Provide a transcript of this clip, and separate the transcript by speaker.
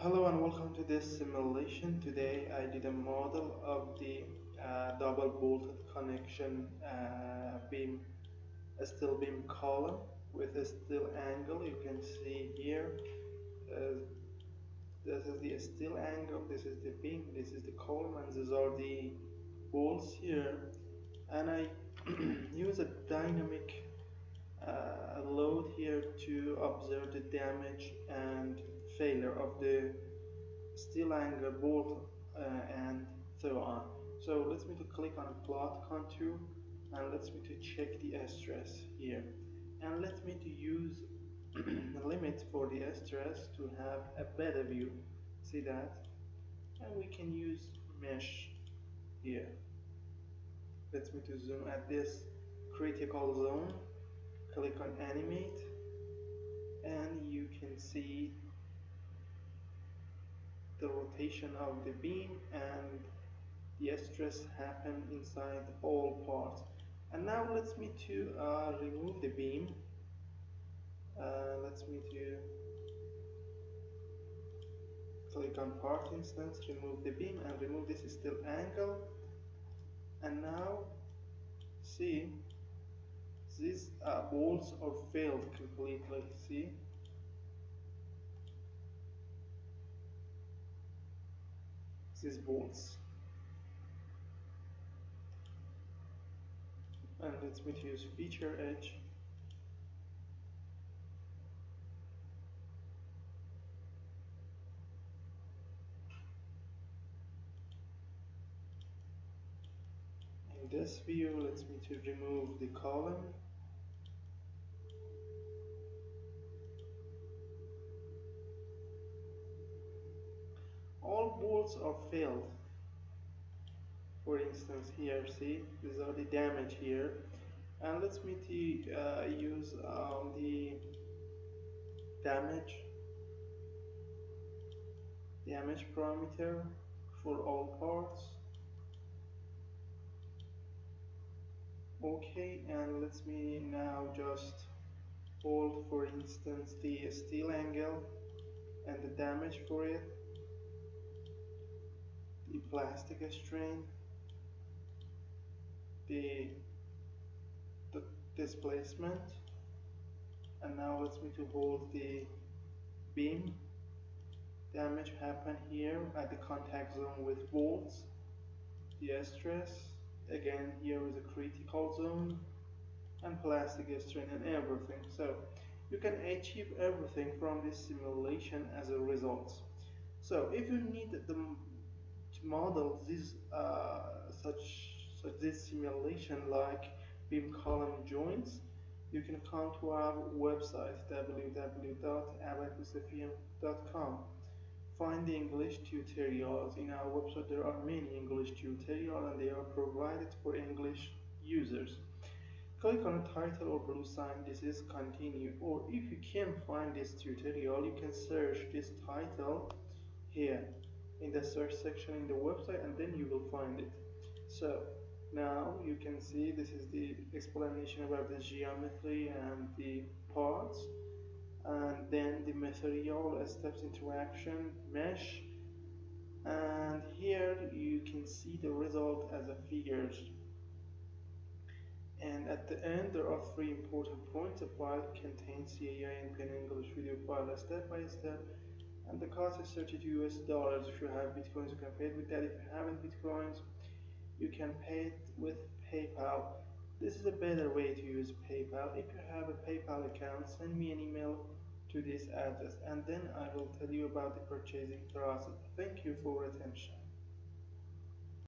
Speaker 1: Hello and welcome to this simulation. Today I did a model of the double bolted connection beam, a steel beam column with a steel angle. You can see here, uh, this is the steel angle, this is the beam, this is the column, and these are the bolts here. And I use a dynamic load here to observe the damage and failure of the steel angle bolt and so on. So let's me to click on plot contour and let's me to check the stress here, and let me to use the limit for the stress to have a better view. See that? And we can use mesh here. Let me to zoom at this critical zone, click on animate, and you can see the rotation of the beam and the stress happen inside all parts. And now let's me to remove the beam. Let's me to click on part instance, remove the beam and remove this steel angle. And now see, these bolts are failed completely. See, these bolts. And let's me to use feature edge. In this view, let's me to remove the column. All bolts are failed. For instance, here, see, these are the damage here. And let's me to use the damage parameter for all parts. Okay, and let's me now just hold, for instance, the steel angle and the damage for it, the plastic strain, the displacement, and now let's me to hold the beam. Damage happen here at the contact zone with bolts, the stress, again here is a critical zone, and plastic strain and everything. So you can achieve everything from this simulation as a result. So if you need to model this this simulation like beam column joints, you can come to our website www.abaqus-failure.com. Find the English tutorials. In our website there are many English tutorials and they are provided for English users. Click on the title or blue sign, this is continue, or if you can't find this tutorial you can search this title here in the search section in the website and then you will find it. So now you can see this is the explanation about the geometry and the parts, and then the material steps interaction mesh, and here you can see the result as a figures. And at the end there are three important points. The file contains CAI and plain English video file step by step, and the cost is $32 US. If you have bitcoins you can pay it with that. If you haven't bitcoins you can pay it with PayPal. This is a better way to use PayPal. If you have a PayPal account, send me an email to this address and then I will tell you about the purchasing process. Thank you for your attention.